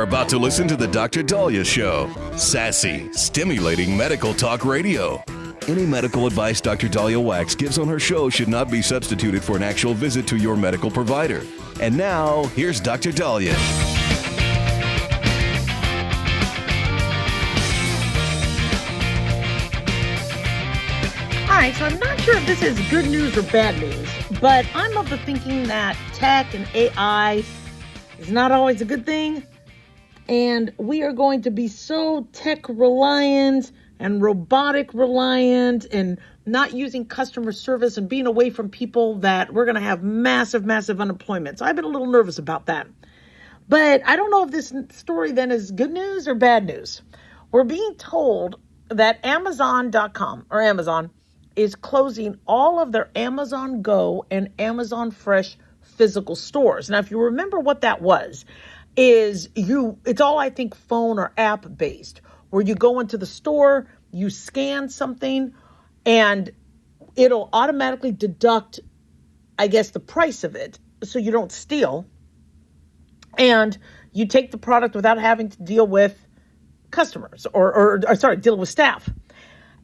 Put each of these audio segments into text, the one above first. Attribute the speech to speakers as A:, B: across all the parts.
A: about to listen to the Dr. Dahlia Show. Sassy, stimulating medical talk radio. Any medical advice Dr. Dahlia Wax gives on her show should not be substituted for an actual visit to your medical provider. And now, here's Dr. Dahlia.
B: All right, so I'm not sure if this is good news or bad news, but I'm of the thinking that tech and AI is not always a good thing. And we are going to be so tech reliant and robotic reliant and not using customer service and being away from people that we're going to have massive unemployment. So I've been a little nervous about that. But I don't know if this story then is good news or bad news. We're being told that Amazon.com or Amazon is closing all of their Amazon Go and Amazon Fresh physical stores. Now, if you remember what that was, it's all, I think, phone or app based, where you go into the store, you scan something, and it'll automatically deduct, I guess, the price of it so you don't steal. And you take the product without having to deal with customers or deal with staff.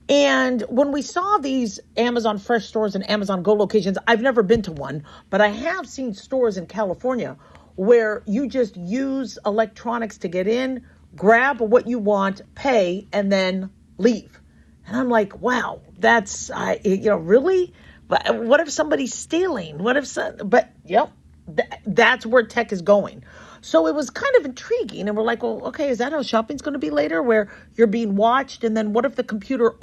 B: And when we saw these Amazon Fresh stores and Amazon Go locations, I've never been to one, but I have seen stores in California where you just use electronics to get in, grab what you want, pay, and then leave. And I'm like, wow, that's, really? What if somebody's stealing? That's where tech is going. So it was kind of intriguing. And we're like, well, okay, is that how shopping's going to be later, where you're being watched? And then what if the computer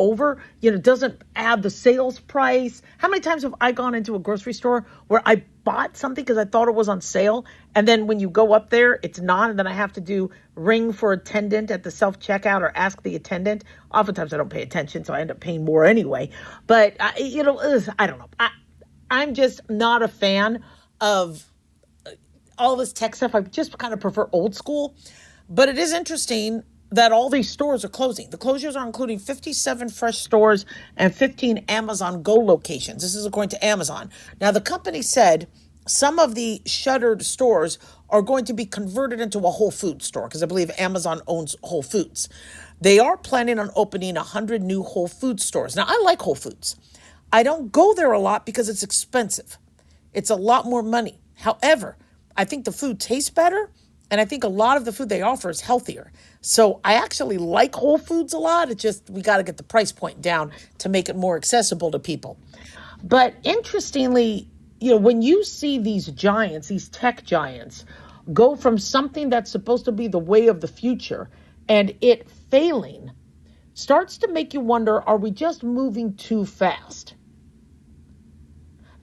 B: doesn't add the sales price? How many times have I gone into a grocery store where I bought something because I thought it was on sale, and then when you go up there, it's not, and then I have to ring for attendant at the self-checkout or ask the attendant? Oftentimes I don't pay attention, so I end up paying more anyway. But, I don't know. I'm just not a fan of all this tech stuff. I just kind of prefer old school. But it is interesting that all these stores are closing. The closures are including 57 Fresh stores and 15 Amazon Go locations. This is according to Amazon. Now, the company said some of the shuttered stores are going to be converted into a Whole Foods store, because I believe Amazon owns Whole Foods. They are planning on opening 100 new Whole Foods stores. Now, I like Whole Foods. I don't go there a lot because it's expensive. It's a lot more money. However, I think the food tastes better, and I think a lot of the food they offer is healthier. So I actually like Whole Foods a lot. It's just we got to get the price point down to make it more accessible to people. But interestingly, when you see these giants, these tech giants, go from something that's supposed to be the way of the future and it failing, starts to make you wonder, are we just moving too fast?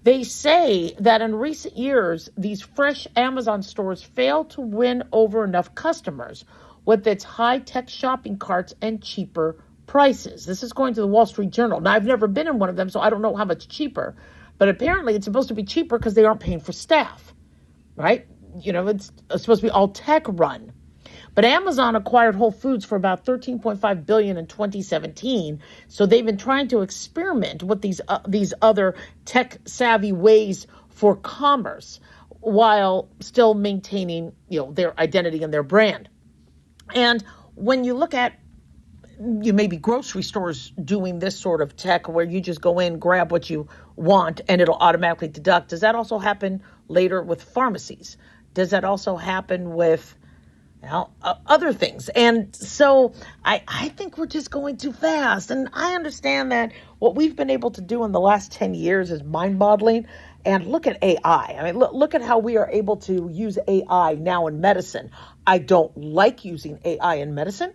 B: They say that in recent years, these Fresh Amazon stores failed to win over enough customers with its high-tech shopping carts and cheaper prices. This is going to the Wall Street Journal. Now, I've never been in one of them, so I don't know how much cheaper. But apparently, it's supposed to be cheaper because they aren't paying for staff, right? It's supposed to be all tech run. But Amazon acquired Whole Foods for about $13.5 billion in 2017. So they've been trying to experiment with these other tech-savvy ways for commerce while still maintaining, their identity and their brand. And when you look at maybe grocery stores doing this sort of tech where you just go in, grab what you want, and it'll automatically deduct, does that also happen later with pharmacies? Does that also happen with other things? And so I think we're just going too fast. And I understand that what we've been able to do in the last 10 years is mind-boggling. And look at AI. I mean, look at how we are able to use AI now in medicine. I don't like using AI in medicine.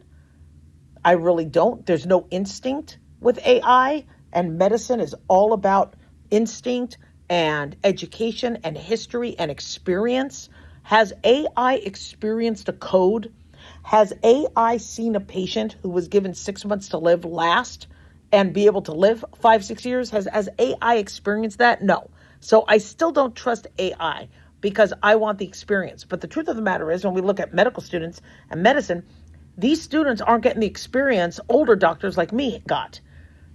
B: I really don't. There's no instinct with AI, and medicine is all about instinct and education and history and experience. Has AI experienced a code? Has AI seen a patient who was given 6 months to live last and be able to live 5-6 years? Has AI experienced that? No. So I still don't trust AI because I want the experience. But the truth of the matter is, when we look at medical students and medicine, these students aren't getting the experience older doctors like me got.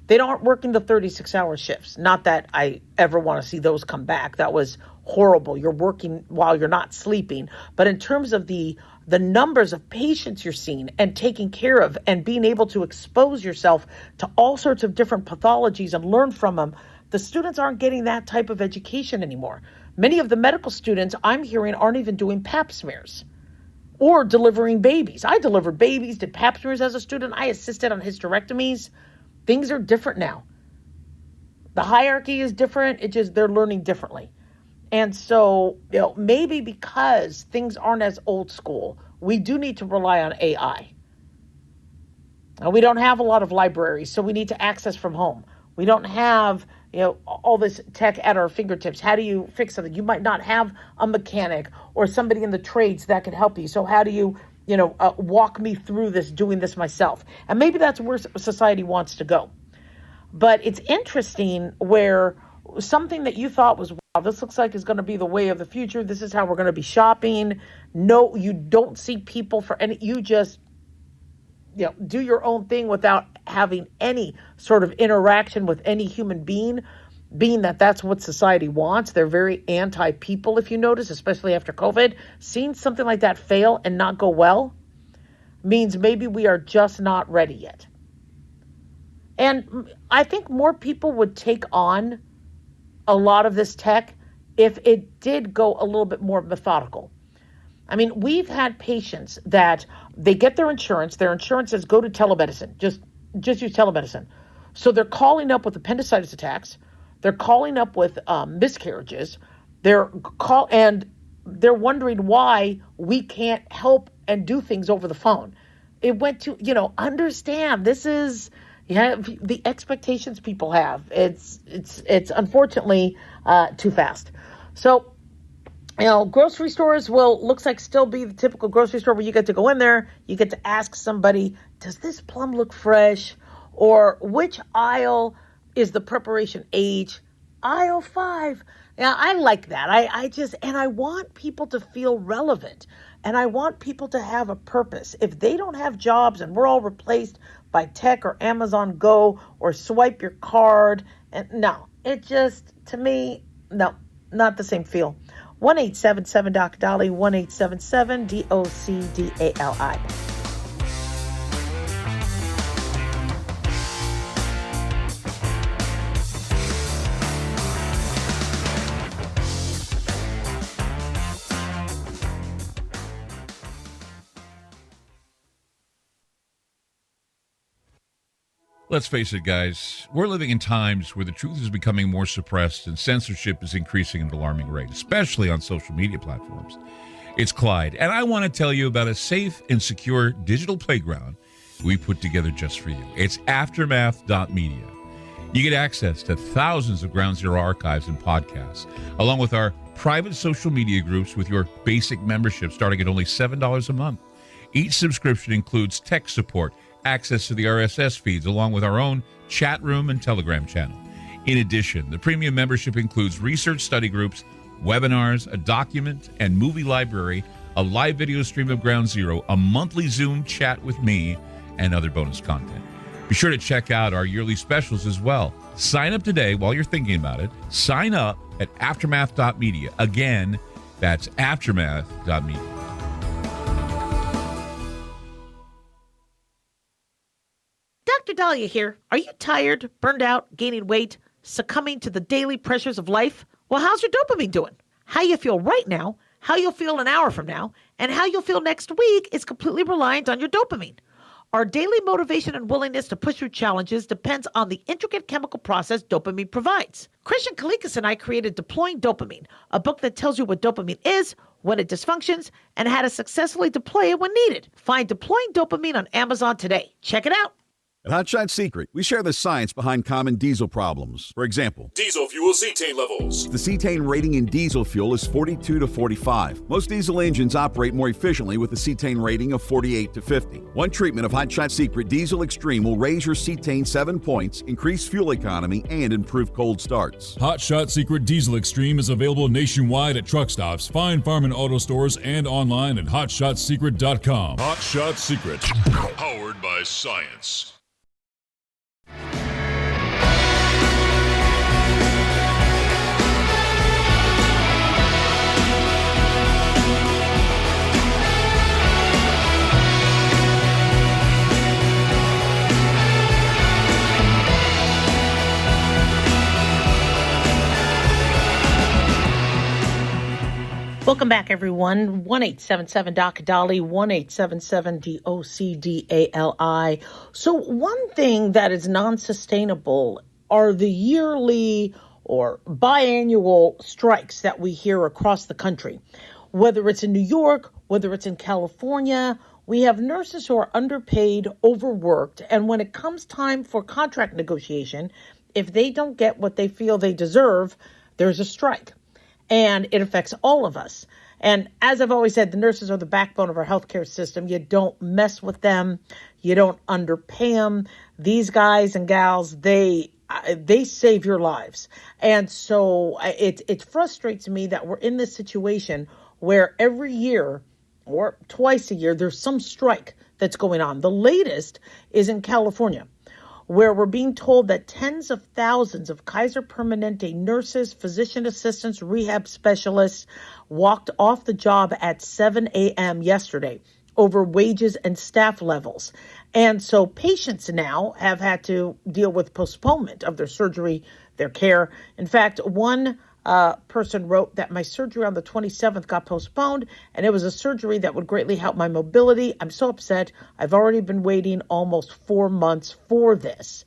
B: They aren't working the 36-hour shifts. Not that I ever want to see those come back. That was horrible. You're working while you're not sleeping. But in terms of the the numbers of patients you're seeing and taking care of and being able to expose yourself to all sorts of different pathologies and learn from them, the students aren't getting that type of education anymore. Many of the medical students I'm hearing aren't even doing pap smears or delivering babies. I delivered babies, did pap smears as a student. I assisted on hysterectomies. Things are different now. The hierarchy is different. It just, they're learning differently. And so, maybe because things aren't as old school, we do need to rely on AI. Now, we don't have a lot of libraries, so we need to access from home. We don't have, all this tech at our fingertips. How do you fix something? You might not have a mechanic or somebody in the trades that can help you. So how do you, walk me through this, doing this myself? And maybe that's where society wants to go. But it's interesting where something that you thought was, wow, this looks like is going to be the way of the future. This is how we're going to be shopping. No, you don't see people for any, you just, do your own thing without having any sort of interaction with any human being that's what society wants. They're very anti-people, if you notice, especially after COVID. Seeing something like that fail and not go well means maybe we are just not ready yet. And I think more people would take on a lot of this tech if it did go a little bit more methodical. I mean, we've had patients that they get their insurance says go to telemedicine, just use telemedicine. So they're calling up with appendicitis attacks, they're calling up with miscarriages, they're wondering why we can't help and do things over the phone. It went to, understand this is the expectations people have. It's unfortunately too fast. So, grocery stores looks like still be the typical grocery store where you get to go in there, you get to ask somebody, does this plum look fresh? Or which aisle is the preparation age? Aisle 5. Yeah, I like that. I want people to feel relevant, and I want people to have a purpose. If they don't have jobs and we're all replaced by tech or Amazon Go or swipe your card, and no, it just, to me, no, not the same feel. 1-877-DOC-DOLLY, 1-877-DOCDALI.
C: Let's face it, guys, we're living in times where the truth is becoming more suppressed and censorship is increasing at an alarming rate, especially on social media platforms. It's Clyde, and I want to tell you about a safe and secure digital playground we put together just for you. It's Aftermath.media. You get access to thousands of Ground Zero archives and podcasts, along with our private social media groups with your basic membership starting at only $7 a month. Each subscription includes tech support, access to the RSS feeds, along with our own chat room and Telegram channel. In addition, the premium membership includes research study groups, webinars, a document and movie library, a live video stream of Ground Zero, a monthly Zoom chat with me, and other bonus content. Be sure to check out our yearly specials as well. Sign up today while you're thinking about it. Sign up at Aftermath.media. Again, that's Aftermath.media.
B: Dr. Dahlia here. Are you tired, burned out, gaining weight, succumbing to the daily pressures of life? Well, how's your dopamine doing? How you feel right now, how you'll feel an hour from now, and how you'll feel next week is completely reliant on your dopamine. Our daily motivation and willingness to push through challenges depends on the intricate chemical process dopamine provides. Christian Kalikas and I created Deploying Dopamine, a book that tells you what dopamine is, when it dysfunctions, and how to successfully deploy it when needed. Find Deploying Dopamine on Amazon today. Check it out.
D: At Hot Shot Secret, we share the science behind common diesel problems. For example,
E: diesel fuel cetane levels.
D: The cetane rating in diesel fuel is 42 to 45. Most diesel engines operate more efficiently with a cetane rating of 48 to 50. One treatment of Hot Shot Secret Diesel Extreme will raise your cetane 7 points, increase fuel economy, and improve cold starts.
E: Hot Shot Secret Diesel Extreme is available nationwide at truck stops, fine farm and auto stores, and online at hotshotsecret.com. Hot Shot Secret, powered by science.
B: Welcome back, everyone. 1-877-DOC-DALI, 1-877-DOC-DALI. So one thing that is non-sustainable are the yearly or biannual strikes that we hear across the country. Whether it's in New York, whether it's in California, we have nurses who are underpaid, overworked, and when it comes time for contract negotiation, if they don't get what they feel they deserve, there's a strike. And it affects all of us. And as I've always said, the nurses are the backbone of our healthcare system. You don't mess with them. You don't underpay them. These guys and gals, they save your lives. And so it frustrates me that we're in this situation where every year or twice a year, there's some strike that's going on. The latest is in California, where we're being told that tens of thousands of Kaiser Permanente nurses, physician assistants, rehab specialists walked off the job at 7 a.m. yesterday over wages and staff levels. And so patients now have had to deal with postponement of their surgery, their care. In fact, one person wrote that my surgery on the 27th got postponed, and it was a surgery that would greatly help my mobility. I'm so upset. I've already been waiting almost 4 months for this.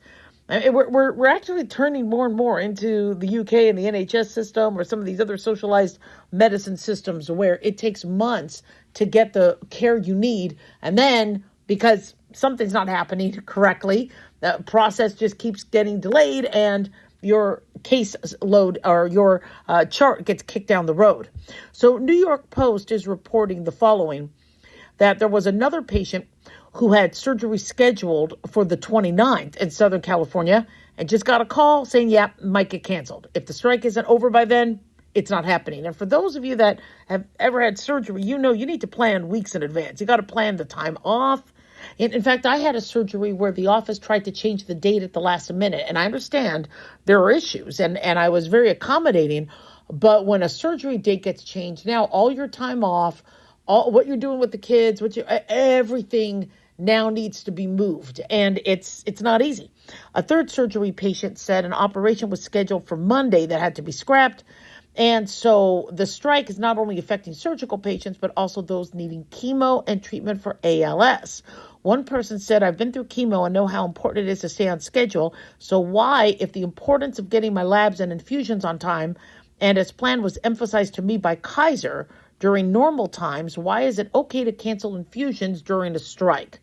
B: We're actually turning more and more into the UK and the NHS system or some of these other socialized medicine systems where it takes months to get the care you need. And then because something's not happening correctly, the process just keeps getting delayed and your case load or your chart gets kicked down the road. So New York Post is reporting the following, that there was another patient who had surgery scheduled for the 29th in Southern California and just got a call saying, yeah, might get canceled. If the strike isn't over by then, it's not happening. And for those of you that have ever had surgery, you know you need to plan weeks in advance. You got to plan the time off. In fact, I had a surgery where the office tried to change the date at the last minute. And I understand there are issues, and I was very accommodating. But when a surgery date gets changed, now all your time off, all what you're doing with the kids, everything now needs to be moved. And it's not easy. A third surgery patient said an operation was scheduled for Monday that had to be scrapped. And so the strike is not only affecting surgical patients, but also those needing chemo and treatment for ALS. One person said, I've been through chemo and know how important it is to stay on schedule. So why, if the importance of getting my labs and infusions on time and as planned was emphasized to me by Kaiser during normal times, why is it okay to cancel infusions during a strike?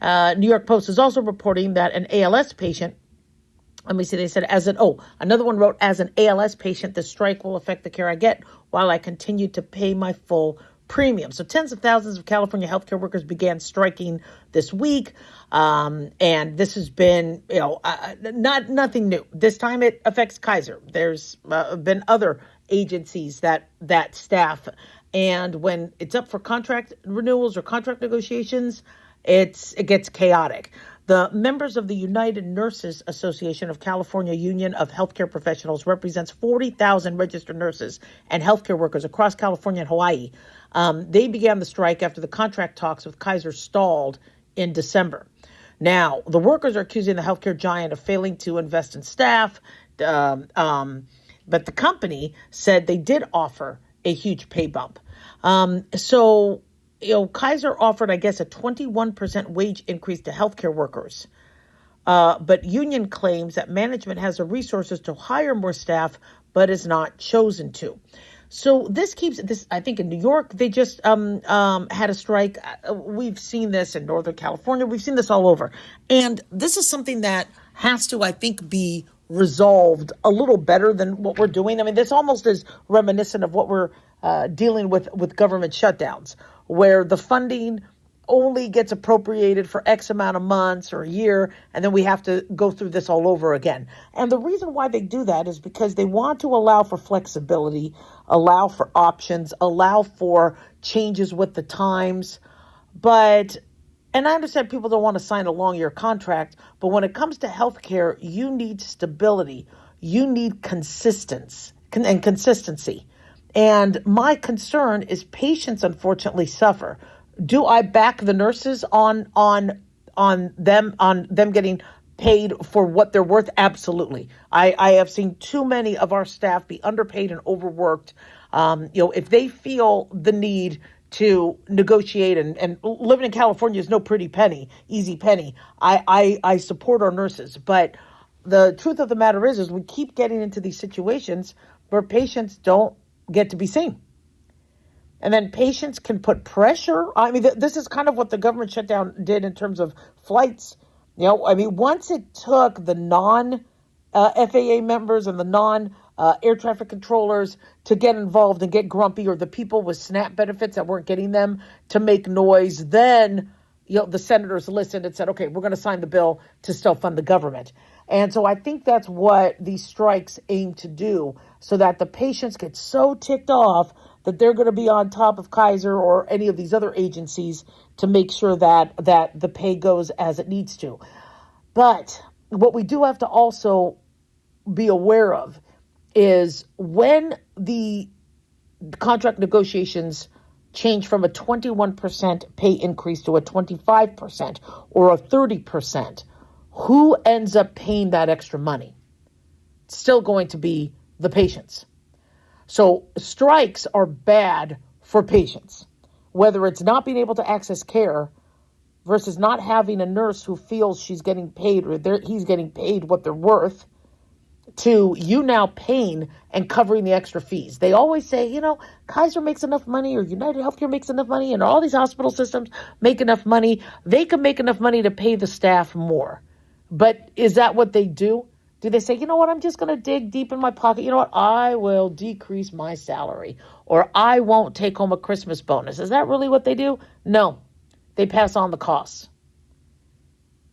B: New York Post is also reporting that an ALS patient, they said, another one wrote, as an ALS patient, the strike will affect the care I get while I continue to pay my full premium. So tens of thousands of California healthcare workers began striking this week. And this has been, nothing new. This time it affects Kaiser. There's been other agencies that staff. And when it's up for contract renewals or contract negotiations, it gets chaotic. The members of the United Nurses Association of California Union of Healthcare Professionals represents 40,000 registered nurses and healthcare workers across California and Hawaii. They began the strike after the contract talks with Kaiser stalled in December. Now, the workers are accusing the healthcare giant of failing to invest in staff, but the company said they did offer a huge pay bump. Kaiser offered, a 21% wage increase to healthcare workers. But union claims that management has the resources to hire more staff, but is not chosen to. So this keeps this, I think in New York, they just had a strike. We've seen this in Northern California. We've seen this all over. And this is something that has to, I think, be resolved a little better than what we're doing. I mean, this almost is reminiscent of what we're dealing with government shutdowns, where the funding only gets appropriated for X amount of months or a year, and then we have to go through this all over again. And the reason why they do that is because they want to allow for flexibility, allow for options, allow for changes with the times. And I understand people don't want to sign a long-year contract, but when it comes to healthcare, you need stability. You need consistency. And my concern is patients unfortunately suffer. Do I back the nurses on them getting paid for what they're worth? Absolutely. I have seen too many of our staff be underpaid and overworked. If they feel the need to negotiate, and living in California is no pretty penny, easy penny. I support our nurses, but the truth of the matter is we keep getting into these situations where patients don't get to be seen. And then patients can put pressure. I mean, this is kind of what the government shutdown did in terms of flights. Once it took the non-FAA members and the non-air traffic controllers to get involved and get grumpy, or the people with SNAP benefits that weren't getting them to make noise, then the senators listened and said, okay, we're going to sign the bill to still fund the government. And so I think that's what these strikes aim to do, so that the patients get so ticked off that they're going to be on top of Kaiser or any of these other agencies to make sure that the pay goes as it needs to. But what we do have to also be aware of is when the contract negotiations change from a 21% pay increase to a 25% or a 30%, who ends up paying that extra money? It's still going to be the patients. So strikes are bad for patients, whether it's not being able to access care versus not having a nurse who feels she's getting paid or he's getting paid what they're worth, to you now paying and covering the extra fees. They always say, Kaiser makes enough money, or United Healthcare makes enough money, and all these hospital systems make enough money. They can make enough money to pay the staff more. But is that what they do? Do they say, I'm just going to dig deep in my pocket. I will decrease my salary, or I won't take home a Christmas bonus. Is that really what they do? No, they pass on the costs.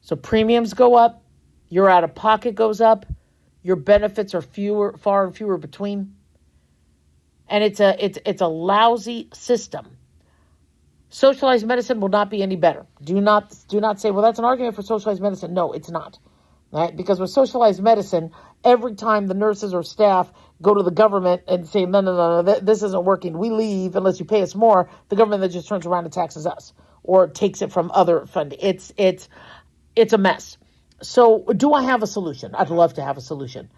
B: So premiums go up, your out of pocket goes up, your benefits are far and fewer between. And it's a lousy system. Socialized medicine will not be any better. Do not say, well, that's an argument for socialized medicine. No, it's not. Right? Because with socialized medicine, every time the nurses or staff go to the government and say, no, this isn't working, we leave unless you pay us more, the government then just turns around and taxes us or takes it from other funding. It's a mess. So do I have a solution? I'd love to have a solution.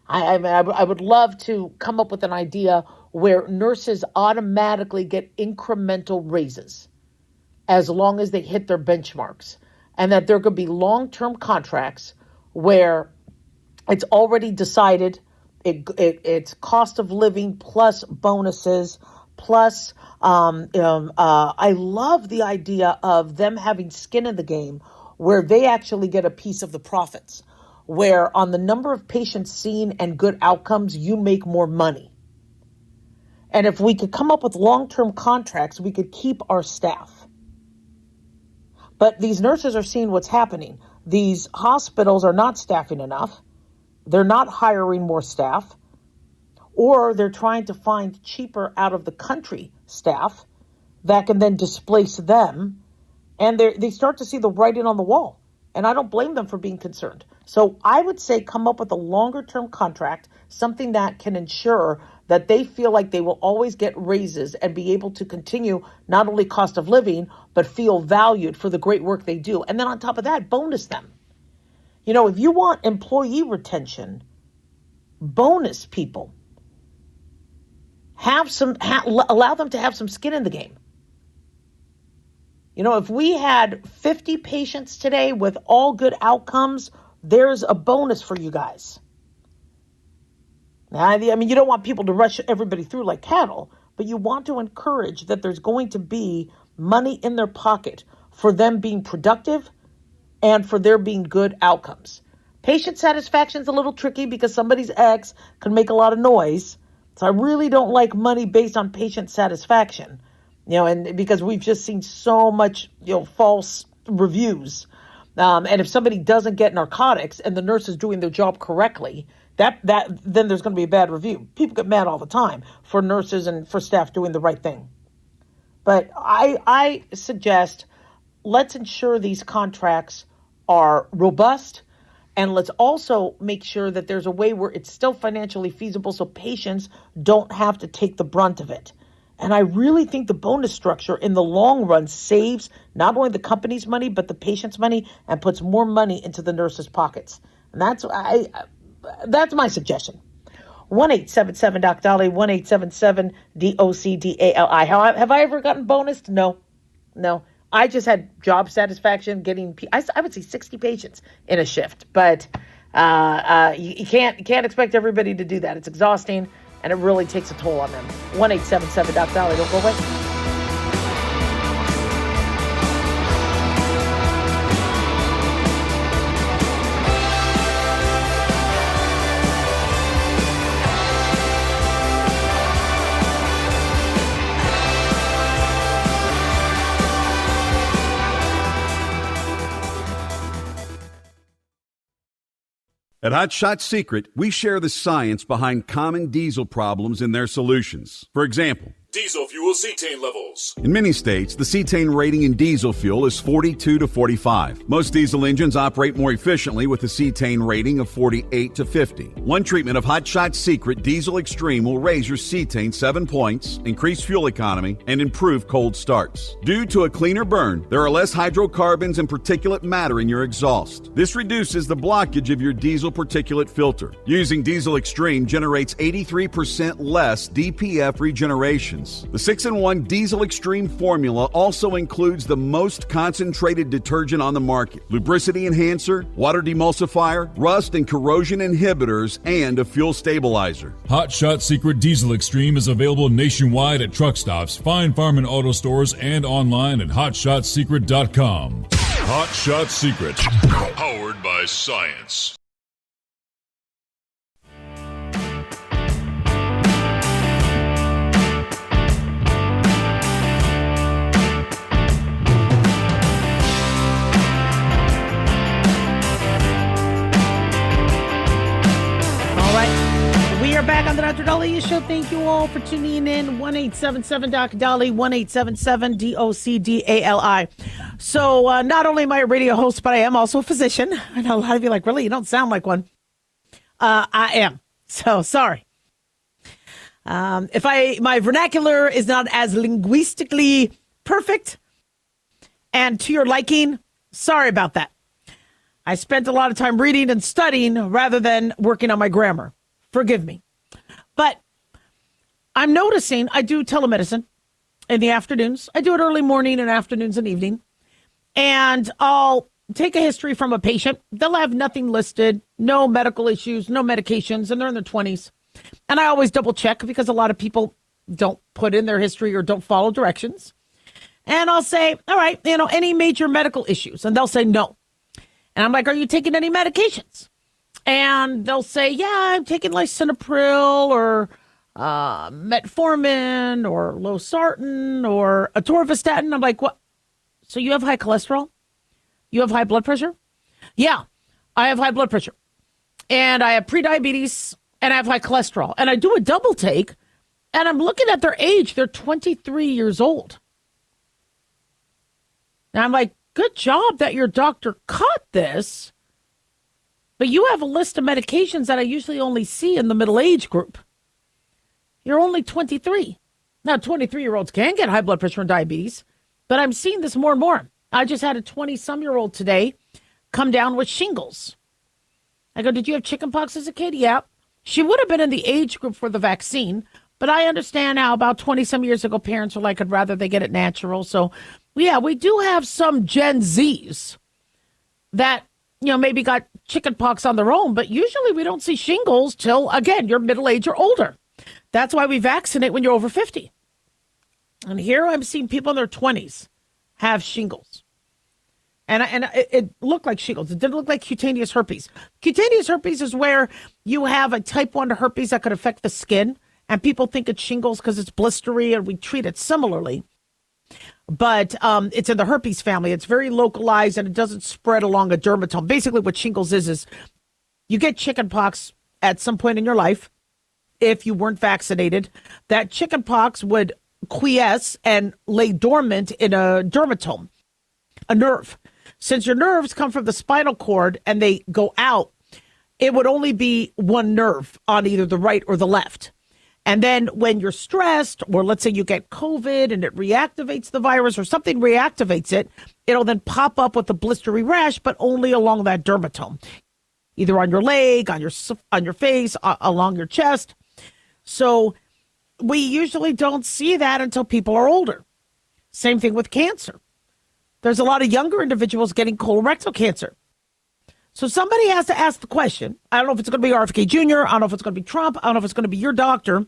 B: I would love to come up with an idea where nurses automatically get incremental raises as long as they hit their benchmarks, and that there could be long-term contracts where it's already decided it's cost of living plus bonuses plus I love the idea of them having skin in the game where they actually get a piece of the profits, where on the number of patients seen and good outcomes, you make more money. And if we could come up with long-term contracts, we could keep our staff. But these nurses are seeing what's happening. These hospitals are not staffing enough. They're not hiring more staff, or they're trying to find cheaper out of the country staff that can then displace them. And they start to see the writing on the wall. And I don't blame them for being concerned. So I would say come up with a longer term contract, something that can ensure that they feel like they will always get raises and be able to continue not only cost of living, but feel valued for the great work they do. And then on top of that, bonus them. If you want employee retention, bonus people. Allow them to have some skin in the game. If we had 50 patients today with all good outcomes, there's a bonus for you guys. Now, you don't want people to rush everybody through like cattle, but you want to encourage that there's going to be money in their pocket for them being productive and for there being good outcomes. Patient satisfaction is a little tricky because somebody's ex can make a lot of noise. So I really don't like money based on patient satisfaction. And because we've just seen so much, false reviews. And if somebody doesn't get narcotics and the nurse is doing their job correctly, then there's going to be a bad review. People get mad all the time for nurses and for staff doing the right thing. But I suggest let's ensure these contracts are robust, and let's also make sure that there's a way where it's still financially feasible so patients don't have to take the brunt of it. And I really think the bonus structure in the long run saves not only the company's money, but the patient's money and puts more money into the nurses' pockets. And that's my suggestion. 1-877-DOC-DOLLY, 1-877-DOCDALI. Have I ever gotten bonused? No. I just had job satisfaction getting, I would say 60 patients in a shift, but you can't expect everybody to do that. It's exhausting, and it really takes a toll on them. 1-877-DOC-DOLLY. Don't go away.
D: At Hot Shot Secret, we share the science behind common diesel problems and their solutions. For example,
E: Diesel fuel cetane levels.
D: in many states, the cetane rating in diesel fuel is 42 to 45. Most diesel engines operate more efficiently with a cetane rating of 48 to 50. One treatment of Hot Shot Secret Diesel Extreme will raise your cetane 7 points, increase fuel economy, and improve cold starts. Due to a cleaner burn, there are less hydrocarbons and particulate matter in your exhaust. This reduces the blockage of your diesel particulate filter. Using Diesel Extreme generates 83% less DPF regeneration. The 6-in-1 Diesel Extreme formula also includes the most concentrated detergent on the market, lubricity enhancer, water demulsifier, rust and corrosion inhibitors, and a fuel stabilizer.
E: Hot Shot Secret Diesel Extreme is available nationwide at truck stops, Fine Farm and auto stores, and online at hotshotsecret.com. Hot Shot Secret, powered by science.
B: We are back on the Dr. Daliah Show. Thank you all for tuning in. 1-877-DOC-DOLLY, 1-877-DOCDALI. So not only am I a radio host, but I am also a physician. I know a lot of you are like, really? You don't sound like one. I am. So sorry. If my vernacular is not as linguistically perfect and to your liking, sorry about that. I spent a lot of time reading and studying rather than working on my grammar. Forgive me. But I'm noticing I do telemedicine in the afternoons. I do it early morning and afternoons and evening. And I'll take a history from a patient. They'll have nothing listed, no medical issues, no medications, and they're in their 20s. And I always double check because a lot of people don't put in their history or don't follow directions. And I'll say, all right, any major medical issues? And they'll say no. And I'm like, are you taking any medications? And they'll say, yeah, I'm taking lisinopril or metformin or losartan or atorvastatin. I'm like, what? So you have high cholesterol? You have high blood pressure? Yeah, I have high blood pressure. And I have prediabetes and I have high cholesterol. And I do a double take and I'm looking at their age. They're 23 years old. And I'm like, good job that your doctor caught this. But you have a list of medications that I usually only see in the middle age group. You're only 23. Now, 23-year-olds can get high blood pressure and diabetes, but I'm seeing this more and more. I just had a 20-some-year-old today come down with shingles. I go, did you have chickenpox as a kid? Yeah. She would have been in the age group for the vaccine, but I understand how about 20-some years ago, parents were like, I'd rather they get it natural. So, yeah, we do have some Gen Zs that maybe got chickenpox on their own, but usually we don't see shingles till, again, you're middle age or older. That's why we vaccinate when you're over 50. And here I'm seeing people in their 20s have shingles. And it looked like shingles. It didn't look like cutaneous herpes. Cutaneous herpes is where you have a type 1 herpes that could affect the skin, and people think it's shingles because it's blistery, and we treat it similarly. But it's in the herpes family. It's very localized, and it doesn't spread along a dermatome. Basically, what shingles is you get chickenpox at some point in your life. If you weren't vaccinated, that chickenpox would quiesce and lay dormant in a dermatome, a nerve. Since your nerves come from the spinal cord and they go out, it would only be one nerve on either the right or the left. And then when you're stressed, or let's say you get COVID and it reactivates the virus or something reactivates it, it'll then pop up with a blistery rash, but only along that dermatome. either on your leg, on your face, along your chest. So we usually don't see that until people are older. Same thing with cancer. There's a lot of younger individuals getting colorectal cancer. So somebody has to ask the question. I don't know if it's going to be RFK Jr. I don't know if it's going to be Trump. I don't know if it's going to be your doctor.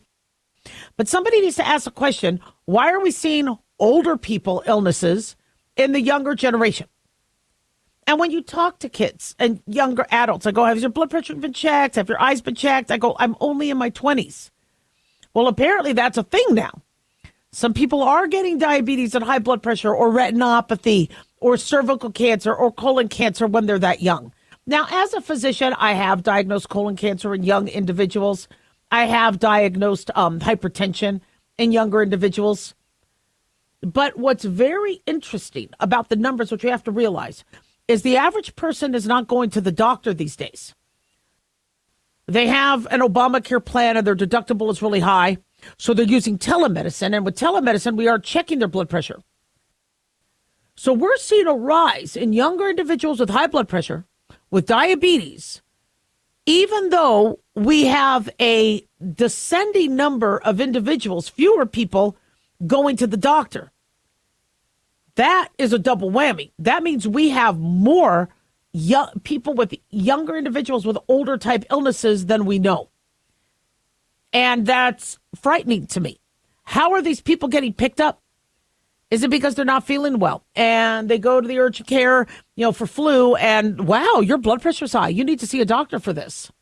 B: But somebody needs to ask the question, why are we seeing older people illnesses in the younger generation? And when you talk to kids and younger adults, I go, has your blood pressure been checked? Have your eyes been checked? I go, I'm only in my 20s. Well, apparently that's a thing now. Some people are getting diabetes and high blood pressure or retinopathy or cervical cancer or colon cancer when they're that young. Now, as a physician, I have diagnosed colon cancer in young individuals. I have diagnosed hypertension in younger individuals. But what's very interesting about the numbers, which you have to realize, is the average person is not going to the doctor these days. They have an Obamacare plan and their deductible is really high. So they're using telemedicine. And with telemedicine, we are checking their blood pressure. So we're seeing a rise in younger individuals with high blood pressure, with diabetes, even though we have a descending number of individuals, fewer people going to the doctor. That is a double whammy. That means we have more young people with younger individuals with older type illnesses than we know. And that's frightening to me. How are these people getting picked up? Is it because they're not feeling well and they go to the urgent care, for flu and wow, your blood pressure's high. You need to see a doctor for this.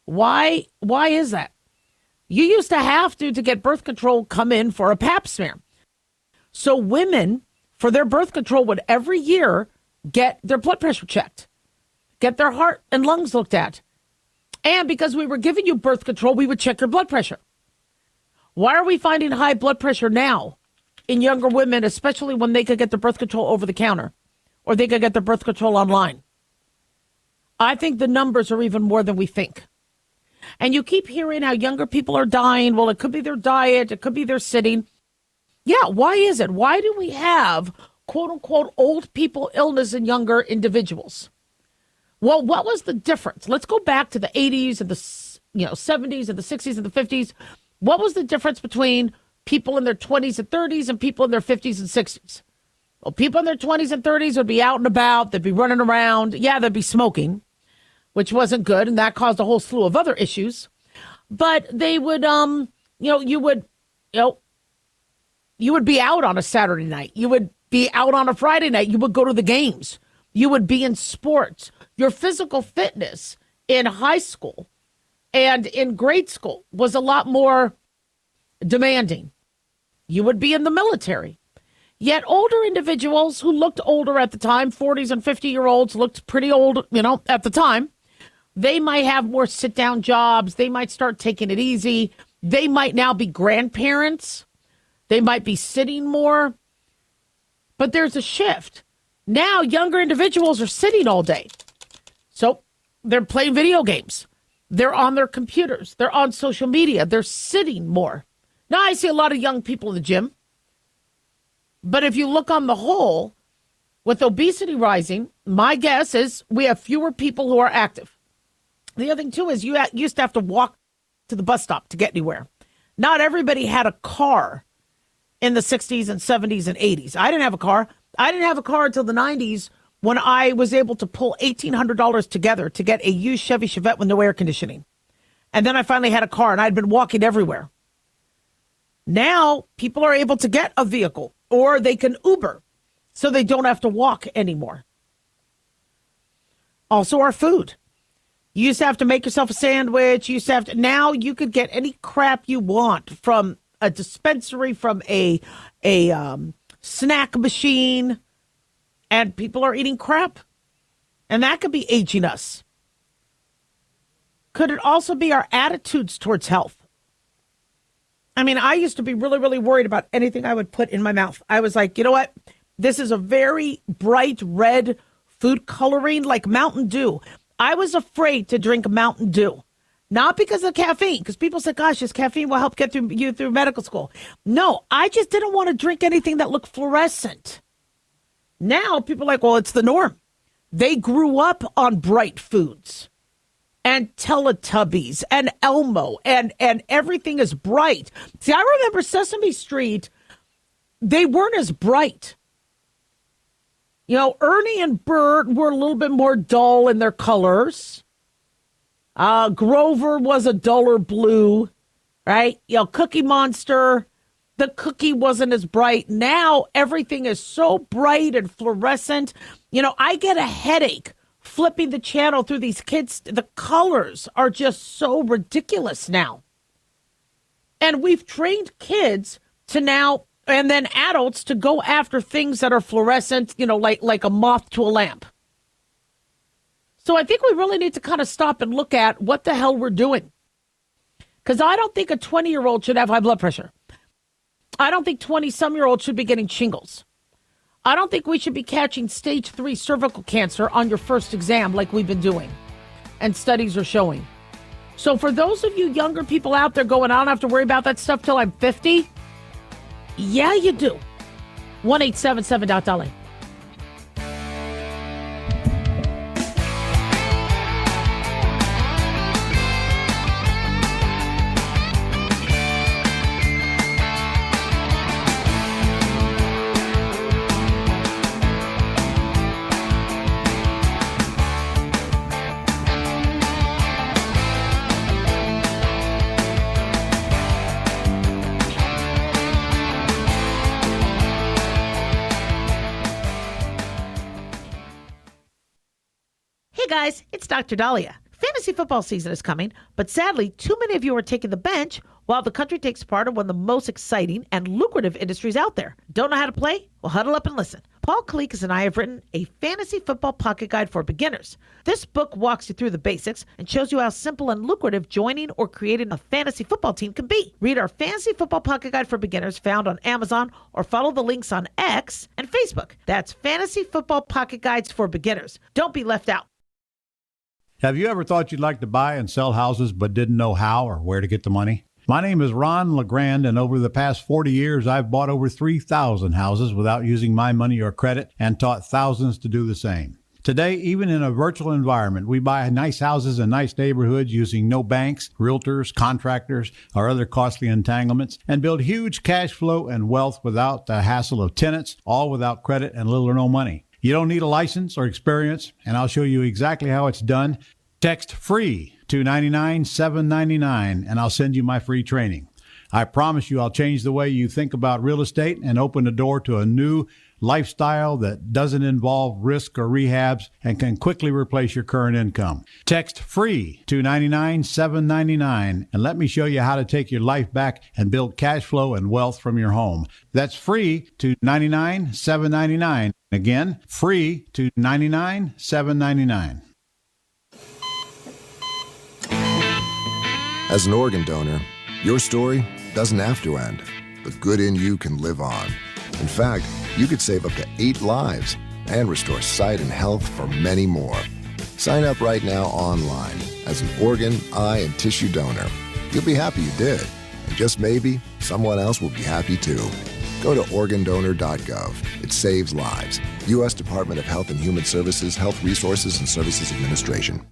B: Why is that? You used to have to get birth control come in for a pap smear. So women for their birth control would every year get their blood pressure checked, get their heart and lungs looked at. And because we were giving you birth control, we would check your blood pressure. Why are we finding high blood pressure now in younger women, especially when they could get their birth control over the counter or they could get their birth control online? I think the numbers are even more than we think. And you keep hearing how younger people are dying. Well, it could be their diet. It could be their sitting. Yeah, why is it? Why do we have, quote unquote, old people illness in younger individuals? Well, what was the difference? Let's go back to the 80s and the 70s and the 60s and the 50s. What was the difference between people in their 20s and 30s and people in their 50s and 60s? Well, people in their 20s and 30s would be out and about. They'd be running around. Yeah, they'd be smoking, which wasn't good. And that caused a whole slew of other issues. But they would, you would be out on a Saturday night. You would be out on a Friday night. You would go to the games. You would be in sports. Your physical fitness in high school and in grade school was a lot more demanding. You would be in the military. Yet older individuals who looked older at the time, 40s and 50-year-olds looked pretty old, at the time. They might have more sit-down jobs. They might start taking it easy. They might now be grandparents. They might be sitting more. But there's a shift. Now younger individuals are sitting all day. So they're playing video games. They're on their computers. They're on social media. They're sitting more. Now I see a lot of young people in the gym. But if you look on the whole, with obesity rising, my guess is we have fewer people who are active. The other thing, too, is you used to have to walk to the bus stop to get anywhere. Not everybody had a car in the 60s and 70s and 80s. I didn't have a car. I didn't have a car until the 90s when I was able to pull $1,800 together to get a used Chevy Chevette with no air conditioning. And then I finally had a car, and I'd been walking everywhere. Now people are able to get a vehicle, or they can Uber, so they don't have to walk anymore. Also, our food. You used to have to make yourself a sandwich. You used to have to. Now you could get any crap you want from a dispensary, from a snack machine, and people are eating crap. And that could be aging us. Could it also be our attitudes towards health? I mean, I used to be really, really worried about anything I would put in my mouth. I was like, you know what? This is a very bright red food coloring like Mountain Dew. I was afraid to drink Mountain Dew. Not because of caffeine, because people said, gosh, this caffeine will help get you through medical school. No, I just didn't want to drink anything that looked fluorescent. Now people are like, well, it's the norm. They grew up on Bright Foods and Teletubbies and Elmo and everything is bright. See, I remember Sesame Street, they weren't as bright. Ernie and Bert were a little bit more dull in their colors. Grover was a duller blue, right? Cookie Monster, the cookie wasn't as bright. Now everything is so bright and fluorescent. I get a headache flipping the channel through these kids. The colors are just so ridiculous now. And we've trained kids to now, and then adults, to go after things that are fluorescent, like a moth to a lamp. So I think we really need to kind of stop and look at what the hell we're doing. Because I don't think a 20-year-old should have high blood pressure. I don't think 20-some-year-olds should be getting shingles. I don't think we should be catching stage 3 cervical cancer on your first exam like we've been doing. And studies are showing. So for those of you younger people out there going, I don't have to worry about that stuff till I'm 50. Yeah, you do. 1-877-DOT-LA. Guys, it's Dr. Dahlia. Fantasy football season is coming, but sadly, too many of you are taking the bench while the country takes part in one of the most exciting and lucrative industries out there. Don't know how to play? Well, huddle up and listen. Paul Kalikas and I have written a fantasy football pocket guide for beginners. This book walks you through the basics and shows you how simple and lucrative joining or creating a fantasy football team can be. Read our fantasy football pocket guide for beginners found on Amazon or follow the links on X and Facebook. That's Fantasy Football Pocket Guides for Beginners. Don't be left out.
F: Have you ever thought you'd like to buy and sell houses but didn't know how or where to get the money? My name is Ron LeGrand, and over the past 40 years, I've bought over 3,000 houses without using my money or credit and taught thousands to do the same. Today, even in a virtual environment, we buy nice houses in nice neighborhoods using no banks, realtors, contractors, or other costly entanglements, and build huge cash flow and wealth without the hassle of tenants, all without credit and little or no money. You don't need a license or experience, and I'll show you exactly how it's done. Text FREE to 99799, and I'll send you my free training. I promise you I'll change the way you think about real estate and open the door to a new lifestyle that doesn't involve risk or rehabs and can quickly replace your current income. Text FREE to 99799, and let me show you how to take your life back and build cash flow and wealth from your home. That's FREE to 99799. Again, FREE to 99799.
G: As an organ donor, your story doesn't have to end. The good in you can live on. In fact, you could save up to 8 lives and restore sight and health for many more. Sign up right now online as an organ, eye, and tissue donor. You'll be happy you did. And just maybe, someone else will be happy too. Go to organdonor.gov. It saves lives. U.S. Department of Health and Human Services, Health Resources and Services Administration.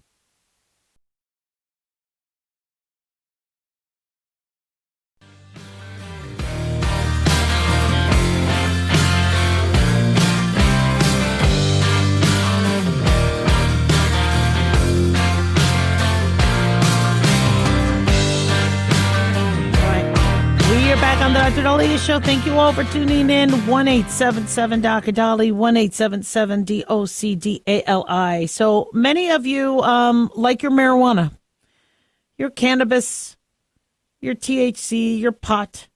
B: Dr. Dahlia Show. Thank you all for tuning in. 1-877-DOC-DALI, 1-877-DOCDALI. So many of you like your marijuana, your cannabis, your THC, your pot,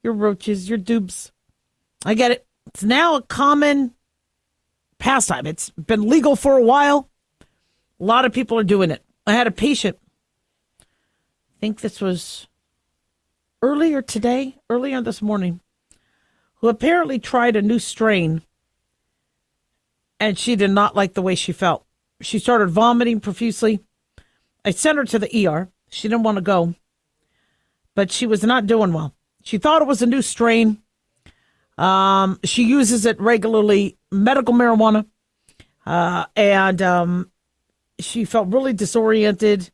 B: your roaches, your dubs. I get it. It's now a common pastime. It's been legal for a while. A lot of people are doing it. I had a patient, I think this was earlier this morning, who apparently tried a new strain, and she did not like the way she felt. She started vomiting profusely. I sent her to the ER. She didn't want to go, but she was not doing well. She thought it was a new strain. She uses it regularly, medical marijuana. And she felt really disoriented,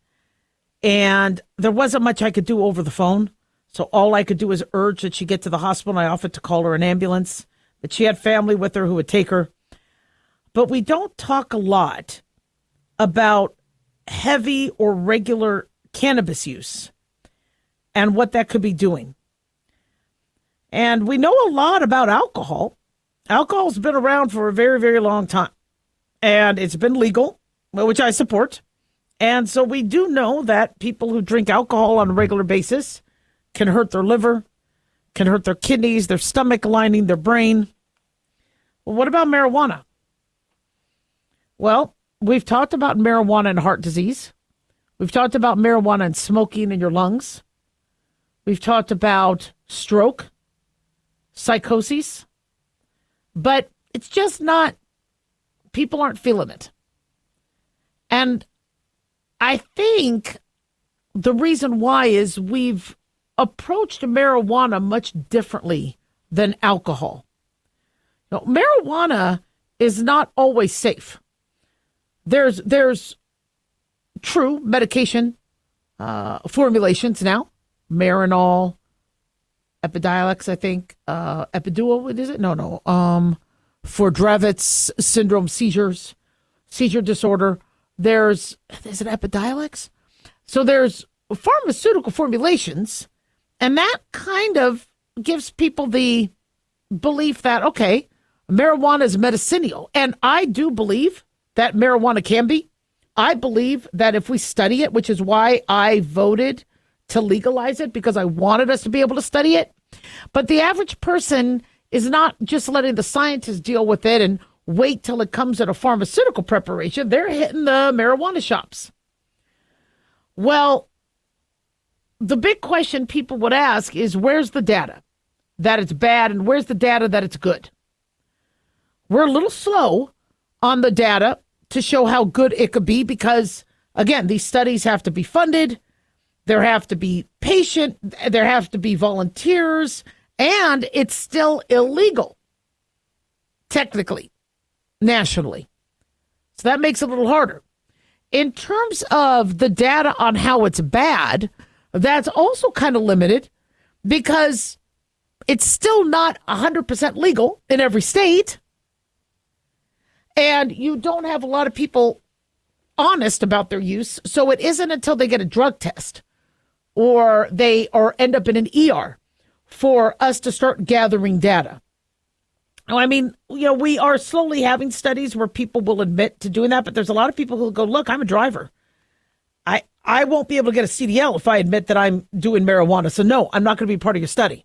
B: and there wasn't much I could do over the phone. So all I could do was urge that she get to the hospital, and I offered to call her an ambulance, that she had family with her who would take her. But we don't talk a lot about heavy or regular cannabis use and what that could be doing. And we know a lot about alcohol. Alcohol's been around for a very, very long time, and it's been legal, which I support. And so we do know that people who drink alcohol on a regular basis can hurt their liver, can hurt their kidneys, their stomach lining, their brain. Well, what about marijuana? Well, we've talked about marijuana and heart disease. We've talked about marijuana and smoking in your lungs. We've talked about stroke, psychosis. But it's just not, people aren't feeling it. And I think the reason why is we've approached marijuana much differently than alcohol. Now, marijuana is not always safe. There's true medication formulations now. Marinol, Epidiolex, I think. Epiduo, what is it? No. For Dravet's syndrome, seizure disorder. Is it Epidiolex? So there's pharmaceutical formulations, and that kind of gives people the belief that, okay, marijuana is medicinal. And I do believe that marijuana can be. I believe that if we study it, which is why I voted to legalize it, because I wanted us to be able to study it. But the average person is not just letting the scientists deal with it and wait till it comes in a pharmaceutical preparation. They're hitting the marijuana shops. Well, the big question people would ask is, where's the data that it's bad and where's the data that it's good? We're a little slow on the data to show how good it could be because, again, these studies have to be funded. There have to be there have to be volunteers, and it's still illegal, technically, nationally. So that makes it a little harder. In terms of the data on how it's bad, that's also kind of limited because it's still not 100% legal in every state. And you don't have a lot of people honest about their use. So it isn't until they get a drug test or end up in an ER for us to start gathering data. I mean, we are slowly having studies where people will admit to doing that, but there's a lot of people who go, look, I'm a driver. I won't be able to get a CDL if I admit that I'm doing marijuana. So no, I'm not going to be part of your study.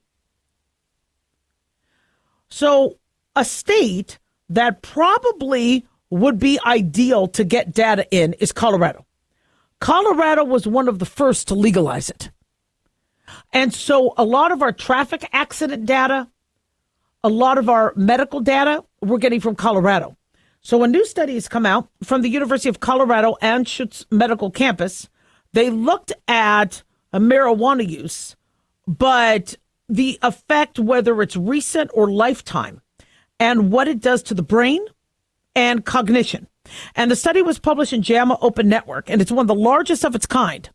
B: So a state that probably would be ideal to get data in is Colorado. Colorado was one of the first to legalize it. And so a lot of our traffic accident data, a lot of our medical data, we're getting from Colorado. So a new study has come out from the University of Colorado Anschutz Medical Campus. They looked at a marijuana use, but the effect, whether it's recent or lifetime, and what it does to the brain and cognition. And the study was published in JAMA Open Network, and it's one of the largest of its kind,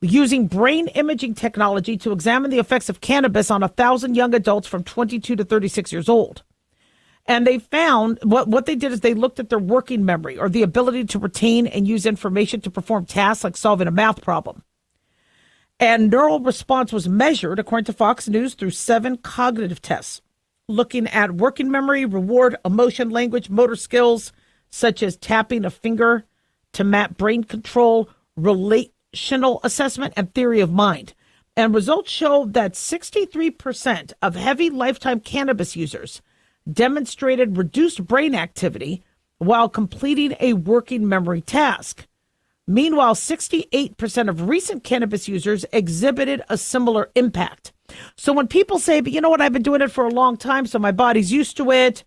B: using brain imaging technology to examine the effects of cannabis on 1,000 young adults from 22 to 36 years old. And they found what they did is they looked at their working memory or the ability to retain and use information to perform tasks like solving a math problem. And neural response was measured, according to Fox News, through 7 cognitive tests, looking at working memory, reward, emotion, language, motor skills, such as tapping a finger to map brain control, relational assessment, and theory of mind. And results show that 63% of heavy lifetime cannabis users demonstrated reduced brain activity while completing a working memory task. Meanwhile, 68% of recent cannabis users exhibited a similar impact. So when people say, but you know what, I've been doing it for a long time, so my body's used to it,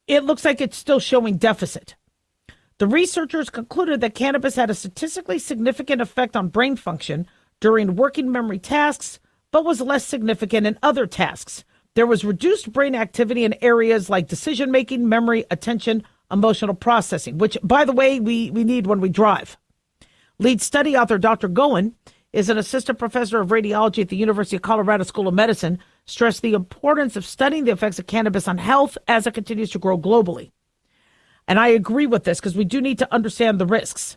B: it looks like it's still showing deficit. The researchers concluded that cannabis had a statistically significant effect on brain function during working memory tasks, but was less significant in other tasks. There was reduced brain activity in areas like decision-making, memory, attention, emotional processing, which, by the way, we need when we drive. Lead study author Dr. Goen is an assistant professor of radiology at the University of Colorado School of Medicine, stressed the importance of studying the effects of cannabis on health as it continues to grow globally. And I agree with this because we do need to understand the risks.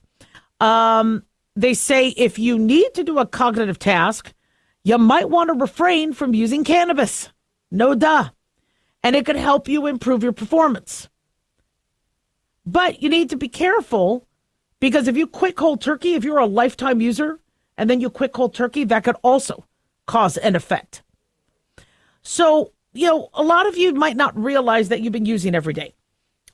B: They say if you need to do a cognitive task, you might want to refrain from using cannabis. No duh. And it could help you improve your performance. But you need to be careful because if you quit cold turkey, if you're a lifetime user and then you quit cold turkey, that could also cause an effect. So, a lot of you might not realize that you've been using every day.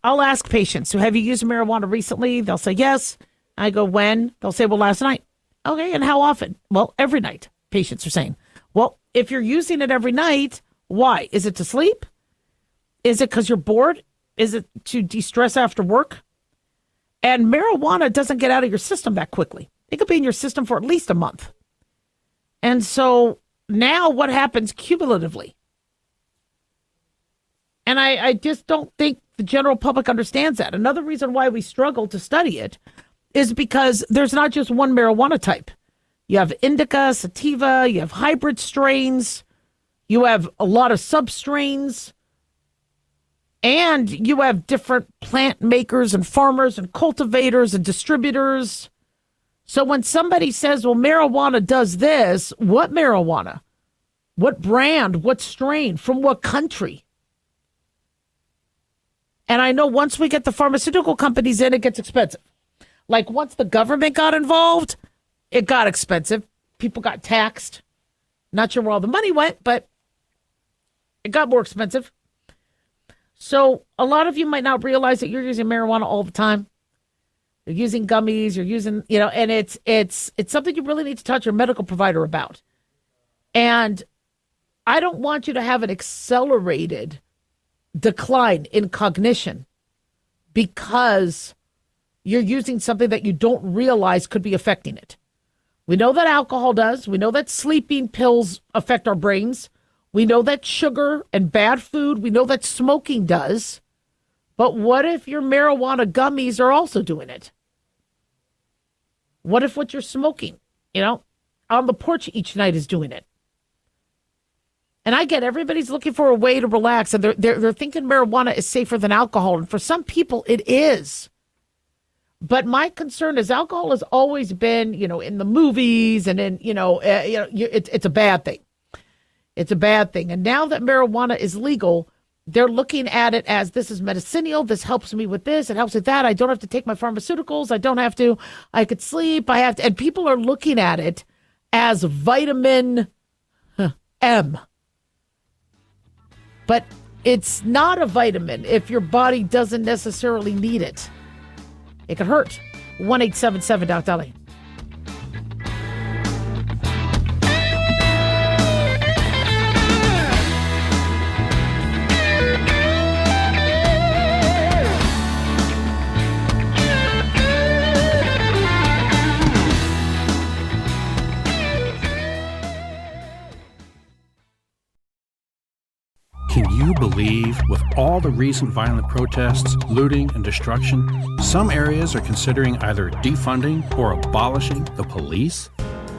B: I'll ask patients, so have you used marijuana recently? They'll say yes. I go, when? They'll say, well, last night. Okay, and how often? Well, every night, patients are saying. Well, if you're using it every night, why? Is it to sleep? Is it because you're bored? Is it to de-stress after work? And marijuana doesn't get out of your system that quickly. It could be in your system for at least a month. And so now what happens cumulatively? And I just don't think the general public understands that. Another reason why we struggle to study it is because there's not just one marijuana type. You have indica, sativa, you have hybrid strains, you have a lot of substrains, and you have different plant makers and farmers and cultivators and distributors. So when somebody says, well, marijuana does this, what marijuana? What brand? What strain? From what country? And I know once we get the pharmaceutical companies in, it gets expensive. Like once the government got involved, it got expensive. People got taxed. Not sure where all the money went, but it got more expensive. So a lot of you might not realize that you're using marijuana all the time. You're using gummies, you're using, and it's something you really need to talk to your medical provider about. And I don't want you to have an accelerated decline in cognition because you're using something that you don't realize could be affecting it. We know that alcohol does. We know that sleeping pills affect our brains. We know that sugar and bad food, we know that smoking does. But what if your marijuana gummies are also doing it? What if what you're smoking, on the porch each night is doing it? And I get everybody's looking for a way to relax, and they're thinking marijuana is safer than alcohol. And for some people, it is. But my concern is alcohol has always been, in the movies and in, it's a bad thing. It's a bad thing. And now that marijuana is legal, they're looking at it as this is medicinal. This helps me with this. It helps with that. I don't have to take my pharmaceuticals. I could sleep. And people are looking at it as vitamin M. But it's not a vitamin if your body doesn't necessarily need it. It could hurt. 1-877-DOC-LA.
H: Can you believe, with all the recent violent protests, looting, and destruction, some areas are considering either defunding or abolishing the police?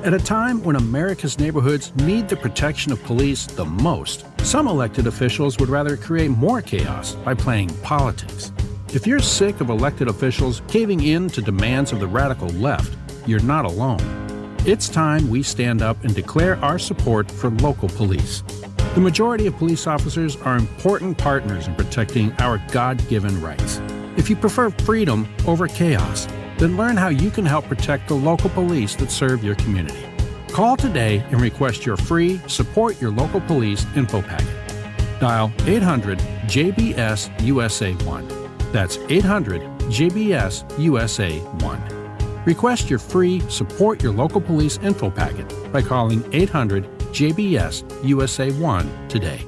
H: At a time when America's neighborhoods need the protection of police the most, some elected officials would rather create more chaos by playing politics. If you're sick of elected officials caving in to demands of the radical left, you're not alone. It's time we stand up and declare our support for local police. The majority of police officers are important partners in protecting our God-given rights. If you prefer freedom over chaos, then learn how you can help protect the local police that serve your community. Call today and request your free Support Your Local Police info packet. Dial 800-JBS-USA-1. That's 800-JBS-USA-1. Request your free Support Your Local Police info packet by calling 800-JBS-USA-1 today.